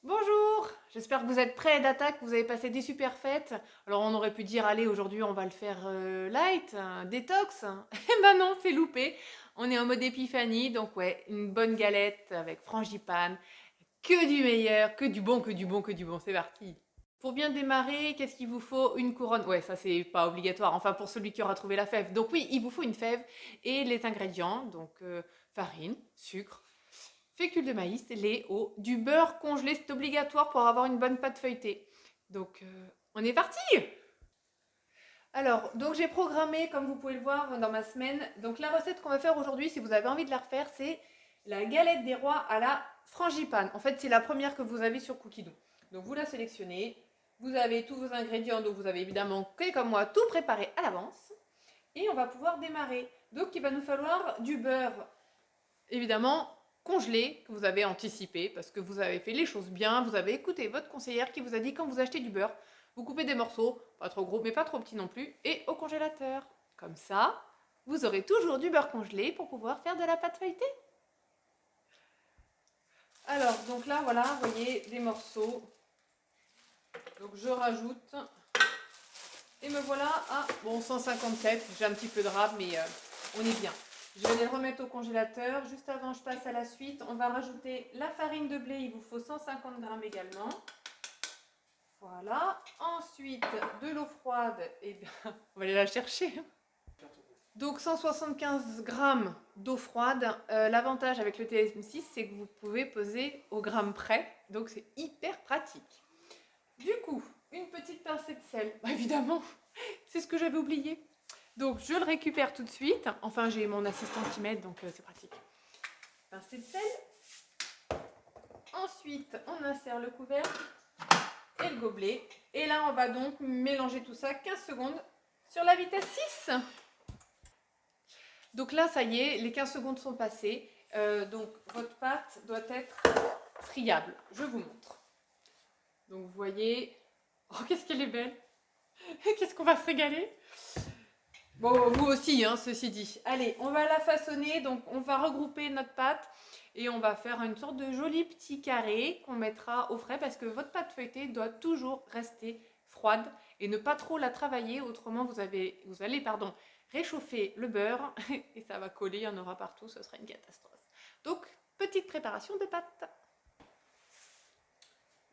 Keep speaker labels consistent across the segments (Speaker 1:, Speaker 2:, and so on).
Speaker 1: Bonjour, j'espère que vous êtes prêts d'attaque, que vous avez passé des super fêtes. Alors on aurait pu dire, allez, aujourd'hui on va le faire light, un détox. Eh ben non, c'est loupé. On est en mode épiphanie, donc ouais, une bonne galette avec frangipane, que du meilleur, que du bon, que du bon, que du bon, c'est parti. Pour bien démarrer, qu'est-ce qu'il vous faut? Une couronne. Ouais, ça c'est pas obligatoire, enfin pour celui qui aura trouvé la fève. Donc oui, il vous faut une fève et les ingrédients, donc farine, sucre, fécule de maïs, lait, eau, du beurre congelé, c'est obligatoire pour avoir une bonne pâte feuilletée. Donc, on est parti. Alors, donc j'ai programmé, comme vous pouvez le voir dans ma semaine, donc la recette qu'on va faire aujourd'hui, si vous avez envie de la refaire, c'est la galette des rois à la frangipane. En fait, c'est la première que vous avez sur Cookie Dough. Donc vous la sélectionnez, vous avez tous vos ingrédients, donc vous avez évidemment, comme moi, tout préparé à l'avance. Et on va pouvoir démarrer. Donc il va nous falloir du beurre évidemment congelé, que vous avez anticipé, parce que vous avez fait les choses bien, vous avez écouté votre conseillère qui vous a dit quand vous achetez du beurre, vous coupez des morceaux, pas trop gros mais pas trop petits non plus, et au congélateur. Comme ça, vous aurez toujours du beurre congelé pour pouvoir faire de la pâte feuilletée. Alors, donc là, voilà, vous voyez, des morceaux. Donc je rajoute, et me voilà à, bon, 157, j'ai un petit peu de rab, mais on est bien. Je vais les remettre au congélateur. Juste avant, je passe à la suite. On va rajouter la farine de blé. Il vous faut 150 grammes également. Voilà. Ensuite, de l'eau froide. Et bien, on va aller la chercher. Donc 175 grammes d'eau froide. L'avantage avec le TSM6, c'est que vous pouvez peser au gramme près. Donc c'est hyper pratique. Du coup, une petite pincée de sel. Bah, évidemment, c'est ce que j'avais oublié. Donc je le récupère tout de suite. Enfin, j'ai mon assistant qui m'aide, donc c'est pratique. Pincée de sel. Ensuite, on insère le couvercle et le gobelet. Et là, on va donc mélanger tout ça 15 secondes sur la vitesse 6. Donc là, ça y est, les 15 secondes sont passées. Donc votre pâte doit être friable. Je vous montre. Donc vous voyez... Oh, qu'est-ce qu'elle est belle. Qu'est-ce qu'on va se régaler. Bon, vous aussi, hein, ceci dit. Allez, on va la façonner. Donc on va regrouper notre pâte. Et on va faire une sorte de joli petit carré qu'on mettra au frais parce que votre pâte feuilletée doit toujours rester froide et ne pas trop la travailler, autrement vous allez réchauffer le beurre et ça va coller, il y en aura partout, ce sera une catastrophe. Donc, petite préparation de pâte.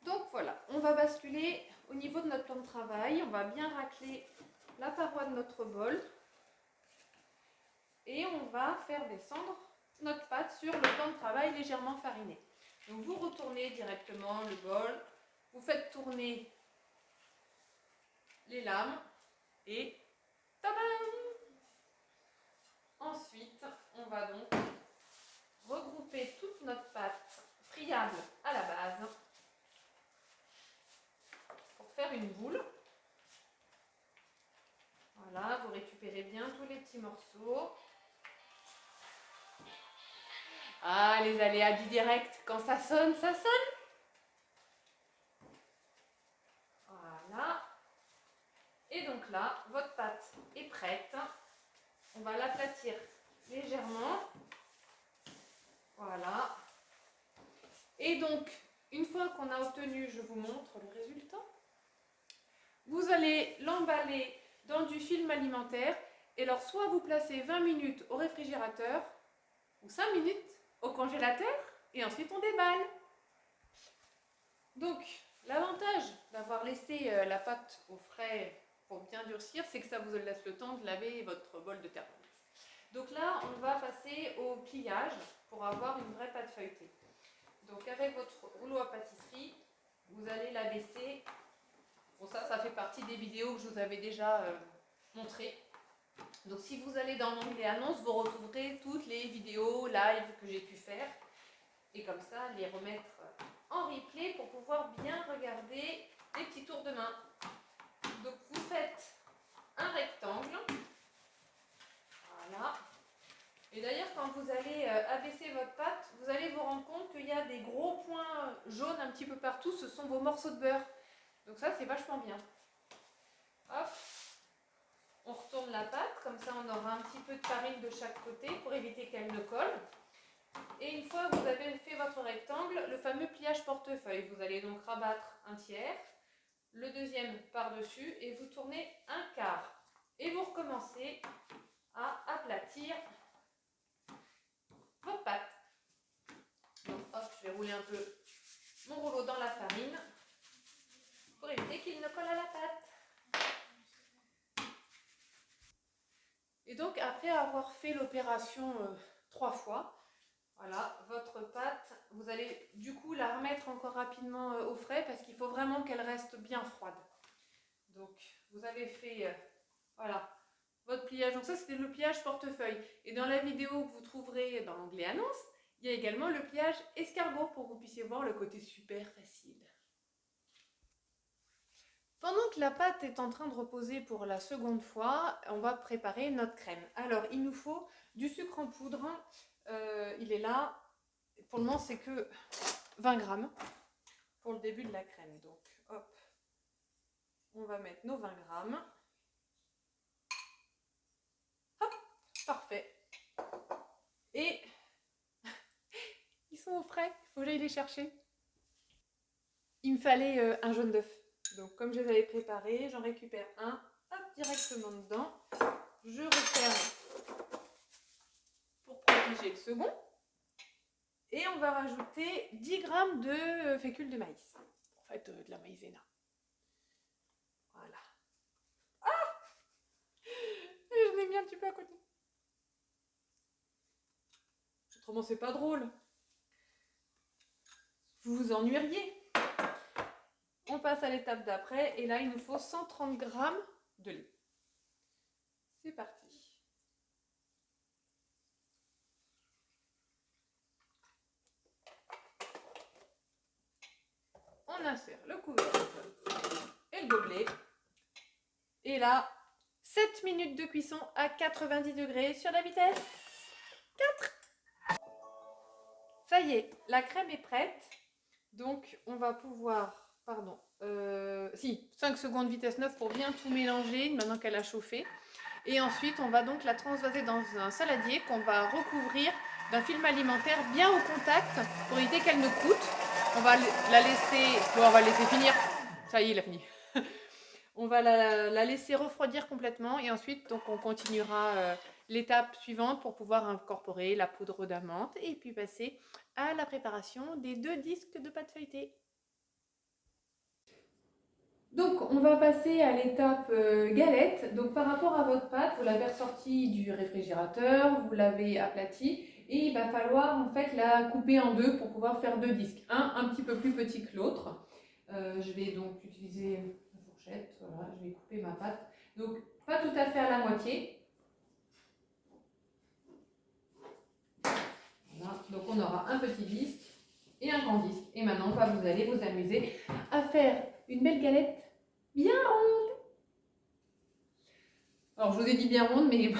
Speaker 1: Donc voilà, on va basculer au niveau de notre plan de travail, on va bien racler la paroi de notre bol et on va faire descendre notre pâte sur le plan de travail légèrement fariné. Donc vous retournez directement le bol, vous faites tourner les lames et tadam! Ensuite, on va donc regrouper toute notre pâte friable à la base pour faire une boule. Voilà, vous récupérez bien tous les petits morceaux. Ah, les aléas du direct, quand ça sonne, ça sonne. Voilà. Et donc là, votre pâte est prête. On va l'aplatir légèrement. Voilà. Et donc, une fois qu'on a obtenu, je vous montre le résultat. Vous allez l'emballer dans du film alimentaire. Et alors, soit vous placez 20 minutes au réfrigérateur, ou 5 minutes au congélateur, et ensuite on déballe. Donc, l'avantage d'avoir laissé la pâte au frais pour bien durcir, c'est que ça vous laisse le temps de laver votre bol de thermomix. Donc là, on va passer au pliage pour avoir une vraie pâte feuilletée. Donc avec votre rouleau à pâtisserie, vous allez la baisser. Bon, ça fait partie des vidéos que je vous avais déjà montrées. Donc si vous allez dans l'onglet annonces, vous retrouverez toutes les vidéos live que j'ai pu faire. Et comme ça, les remettre en replay pour pouvoir bien regarder les petits tours de main. Donc vous faites un rectangle. Voilà. Et d'ailleurs, quand vous allez abaisser votre pâte, vous allez vous rendre compte qu'il y a des gros points jaunes un petit peu partout. Ce sont vos morceaux de beurre. Donc ça, c'est vachement bien. Hop. On retourne la pâte. Comme ça, on aura un petit peu de farine de chaque côté pour éviter qu'elle ne colle. Et une fois que vous avez fait votre rectangle, le fameux pliage portefeuille, vous allez donc rabattre un tiers, le deuxième par-dessus et vous tournez un quart. Et vous recommencez à aplatir votre pâte. Donc hop, je vais rouler un peu mon rouleau dans la farine pour éviter qu'il ne colle à la pâte. Et donc après avoir fait l'opération 3 fois, voilà, votre pâte, vous allez du coup la remettre encore rapidement au frais parce qu'il faut vraiment qu'elle reste bien froide. Donc vous avez fait, voilà, votre pliage. Donc ça c'était le pliage portefeuille. Et dans la vidéo que vous trouverez dans l'onglet annonce, il y a également le pliage escargot pour que vous puissiez voir le côté super facile. Pendant que la pâte est en train de reposer pour la seconde fois, on va préparer notre crème. Alors il nous faut du sucre en poudre, il est là. Pour le moment c'est que 20 grammes pour le début de la crème. Donc hop, on va mettre nos 20 grammes. Hop, parfait. Et ils sont au frais, il faut que j'aille les chercher. Il me fallait un jaune d'œuf. Donc comme je les avais préparés, j'en récupère un, hop, directement dedans. Je referme pour protéger le second. Et on va rajouter 10 grammes de fécule de maïs. En fait, de la maïzena. Voilà. Ah! Je l'ai mis un petit peu à côté. Autrement, c'est pas drôle. Vous vous ennuieriez. On passe à l'étape d'après. Et là, il nous faut 130 grammes de lait. C'est parti. On insère le couvercle et le gobelet. Et là, 7 minutes de cuisson à 90 degrés sur la vitesse 4. Ça y est, la crème est prête. Donc, on va pouvoir, 5 secondes vitesse 9 pour bien tout mélanger maintenant qu'elle a chauffé. Et ensuite, on va donc la transvaser dans un saladier qu'on va recouvrir d'un film alimentaire bien au contact pour éviter qu'elle ne croûte. On va la laisser, bon, on va laisser finir. Ça y est, il a fini. On va la laisser refroidir complètement et ensuite donc on continuera l'étape suivante pour pouvoir incorporer la poudre d'amande et puis passer à la préparation des 2 disques de pâte feuilletée. Donc on va passer à l'étape galette. Donc par rapport à votre pâte, vous l'avez ressortie du réfrigérateur, vous l'avez aplatie et il va falloir en fait la couper en deux pour pouvoir faire 2 disques. Un petit peu plus petit que l'autre. Je vais donc utiliser une fourchette, voilà, je vais couper ma pâte. Donc pas tout à fait à la moitié. Voilà, donc on aura un petit disque et un grand disque. Et maintenant, vous allez vous amuser à faire une belle galette bien ronde. Alors, je vous ai dit bien ronde, mais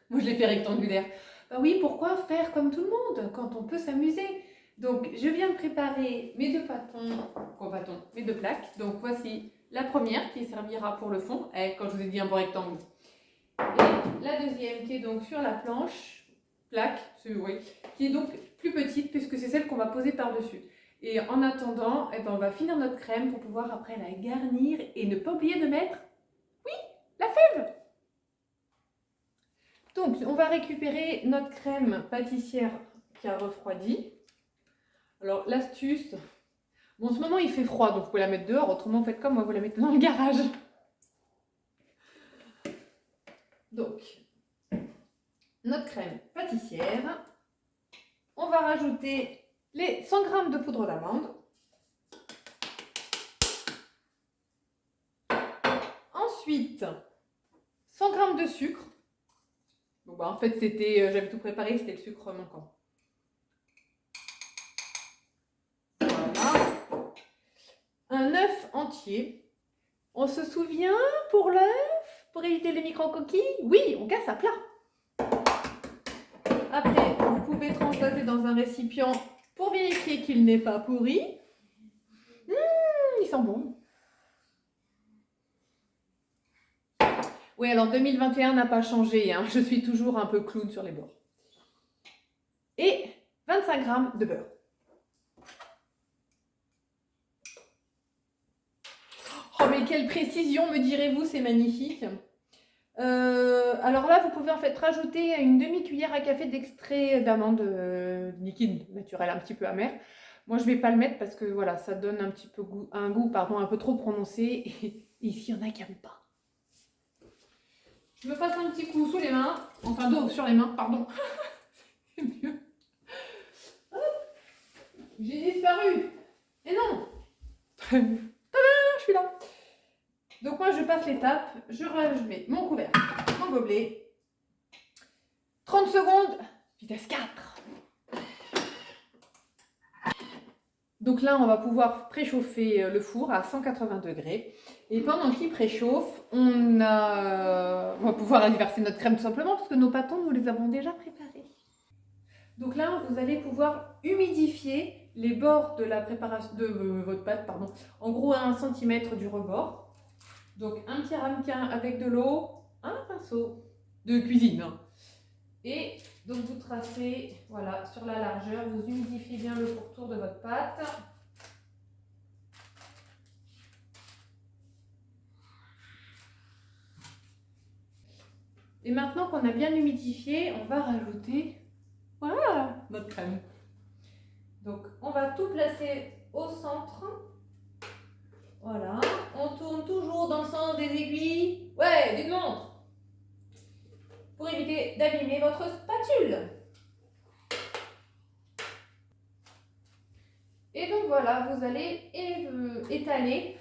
Speaker 1: moi, je l'ai fait rectangulaire. Bah oui, pourquoi faire comme tout le monde quand on peut s'amuser? Donc, je viens de préparer mes 2 mes 2 plaques. Donc, voici la première qui servira pour le fond, quand je vous ai dit un bon rectangle. Et la deuxième qui est donc sur la plaque, oui, qui est donc plus petite puisque c'est celle qu'on va poser par-dessus. Et en attendant, on va finir notre crème pour pouvoir après la garnir et ne pas oublier de mettre, oui, la fève. Donc, on va récupérer notre crème pâtissière qui a refroidi. Alors, l'astuce, bon, en ce moment il fait froid, donc vous pouvez la mettre dehors, autrement faites comme moi, vous la mettez dans le garage. Donc, notre crème pâtissière. On va rajouter les 100 g de poudre d'amande. Ensuite, 100 g de sucre. Bon, en fait, j'avais tout préparé, c'était le sucre manquant. Voilà. Un œuf entier. On se souvient pour l'œuf, pour éviter les micro-coquilles? Oui, on casse à plat. Après, vous pouvez transvaser dans un récipient pour vérifier qu'il n'est pas pourri. Il sent bon. Oui, alors 2021 n'a pas changé, hein. Je suis toujours un peu clown sur les bords. Et 25 g de beurre. Oh mais quelle précision, me direz-vous, c'est magnifique. Alors là, vous pouvez en fait rajouter une demi-cuillère à café d'extrait d'amande liquide, naturel, un petit peu amer. Moi, je vais pas le mettre parce que voilà, ça donne un petit peu un goût pardon, un peu trop prononcé. Et ici, il y en a qui n'aiment pas. Je me passe un petit coup sous les mains, enfin d'eau sur les mains, pardon. C'est mieux. Hop, j'ai disparu. Et non. Tadam, je suis là. Donc moi, je passe l'étape, je mets mon couvercle, mon gobelet. 30 secondes, vitesse 4. Donc là, on va pouvoir préchauffer le four à 180 degrés. Et pendant qu'il préchauffe, on va pouvoir aller verser notre crème tout simplement parce que nos pâtons, nous les avons déjà préparés. Donc là, vous allez pouvoir humidifier les bords de la préparation de votre pâte, pardon, en gros à 1 cm du rebord. Donc un petit ramequin avec de l'eau, un pinceau de cuisine. Et donc vous tracez, voilà, sur la largeur, vous humidifiez bien le pourtour de votre pâte. Et maintenant qu'on a bien humidifié, on va rajouter, voilà, notre crème. Donc on va tout placer au centre. Voilà, on tourne toujours dans le sens des aiguilles. Ouais, d'une montre. Pour éviter d'abîmer votre spatule. Et donc voilà, vous allez étaler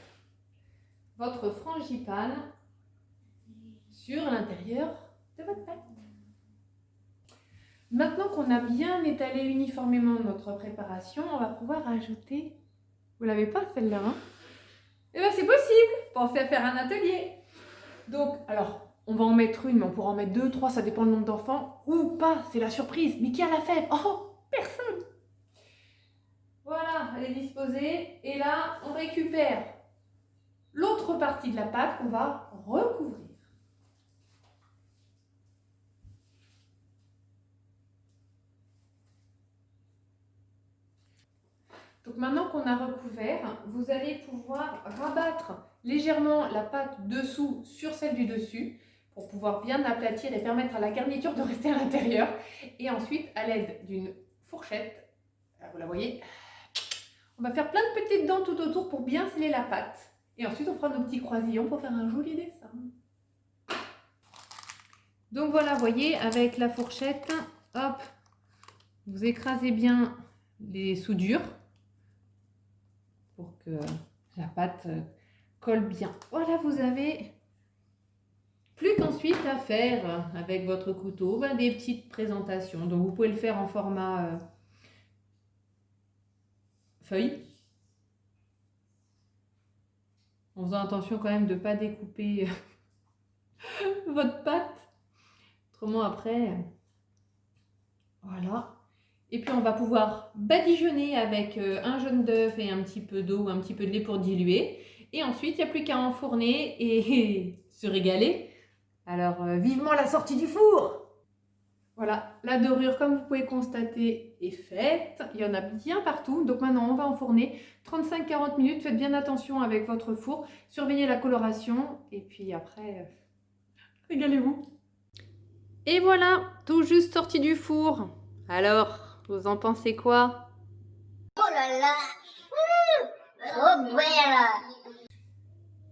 Speaker 1: votre frangipane sur l'intérieur de votre pâte. Maintenant qu'on a bien étalé uniformément notre préparation, on va pouvoir ajouter, vous l'avez pas celle-là, hein? Eh bien c'est possible, pensez à faire un atelier. Donc, alors, on va en mettre une, mais on pourra en mettre 2, 3, ça dépend du nombre d'enfants, ou pas, c'est la surprise. Mais qui a la fève? Oh, personne! Voilà, elle est disposée. Et là, on récupère l'autre partie de la pâte qu'on va recouvrir. Donc maintenant qu'on a recouvert, vous allez pouvoir rabattre légèrement la pâte dessous sur celle du dessus pour pouvoir bien aplatir et permettre à la garniture de rester à l'intérieur. Et ensuite, à l'aide d'une fourchette, vous la voyez, on va faire plein de petites dents tout autour pour bien sceller la pâte. Et ensuite, on fera nos petits croisillons pour faire un joli dessin. Donc voilà, vous voyez, avec la fourchette, hop, vous écrasez bien les soudures pour que la pâte colle bien. Voilà, vous avez plus qu'ensuite à faire avec votre couteau des petites présentations. Donc vous pouvez le faire en format feuille, en faisant attention quand même de ne pas découper votre pâte. Autrement après, voilà. Et puis on va pouvoir badigeonner avec un jaune d'œuf et un petit peu d'eau, un petit peu de lait pour diluer. Et ensuite, il n'y a plus qu'à enfourner et se régaler. Alors, vivement la sortie du four! Voilà, la dorure, comme vous pouvez constater, est faite. Il y en a bien partout. Donc maintenant, on va enfourner 35-40 minutes. Faites bien attention avec votre four. Surveillez la coloration. Et puis après, régalez-vous. Et voilà, tout juste sorti du four. Alors, vous en pensez quoi?
Speaker 2: Oh là là, trop belle.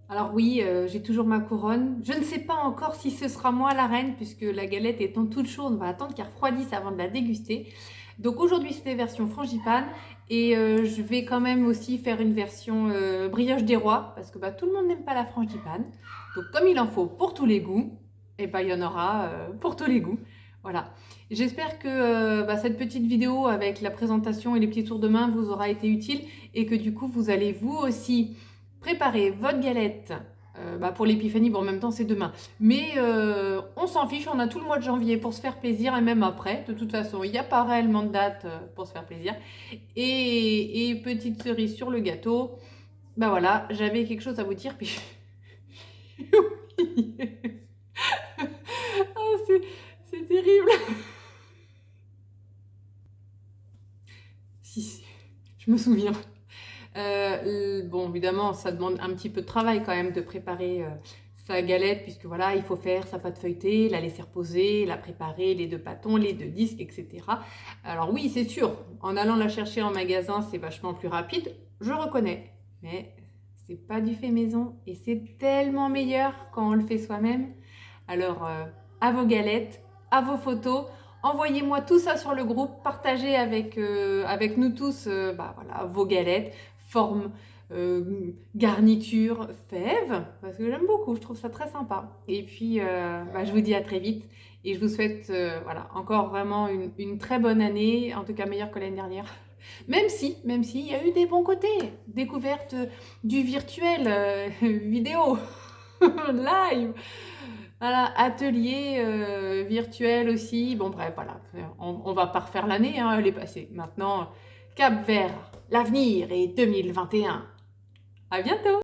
Speaker 1: Alors oui, j'ai toujours ma couronne. Je ne sais pas encore si ce sera moi la reine, puisque la galette étant toute chaude, on va attendre qu'elle refroidisse avant de la déguster. Donc aujourd'hui, c'était version frangipane. Et je vais quand même aussi faire une version brioche des rois, parce que tout le monde n'aime pas la frangipane. Donc comme il en faut pour tous les goûts, et il y en aura pour tous les goûts. Voilà. J'espère que cette petite vidéo avec la présentation et les petits tours de main vous aura été utile et que du coup, vous allez vous aussi préparer votre galette pour l'épiphanie. Bon, en même temps, c'est demain. Mais on s'en fiche, on a tout le mois de janvier pour se faire plaisir et même après. De toute façon, il n'y a pas réellement de date pour se faire plaisir. Et petite cerise sur le gâteau. Voilà, j'avais quelque chose à vous dire. Puis oh, c'est terrible. je me souviens. Bon, évidemment, ça demande un petit peu de travail quand même de préparer sa galette, puisque voilà, il faut faire sa pâte feuilletée, la laisser reposer, la préparer, les 2 bâtons, les 2 disques, etc. Alors oui, c'est sûr, en allant la chercher en magasin, c'est vachement plus rapide, je reconnais. Mais c'est pas du fait maison et c'est tellement meilleur quand on le fait soi-même. Alors, à vos galettes, à vos photos, envoyez-moi tout ça sur le groupe, partagez avec nous tous voilà, vos galettes, formes, garniture, fèves, parce que j'aime beaucoup, je trouve ça très sympa. Et puis, je vous dis à très vite et je vous souhaite voilà, encore vraiment une très bonne année, en tout cas meilleure que l'année dernière. Même si il y a eu des bons côtés, découverte du virtuel, vidéo, live, voilà, atelier virtuel aussi. Bon bref, voilà, on va pas refaire l'année, hein, elle est passée. Maintenant, cap vers l'avenir et 2021. À bientôt!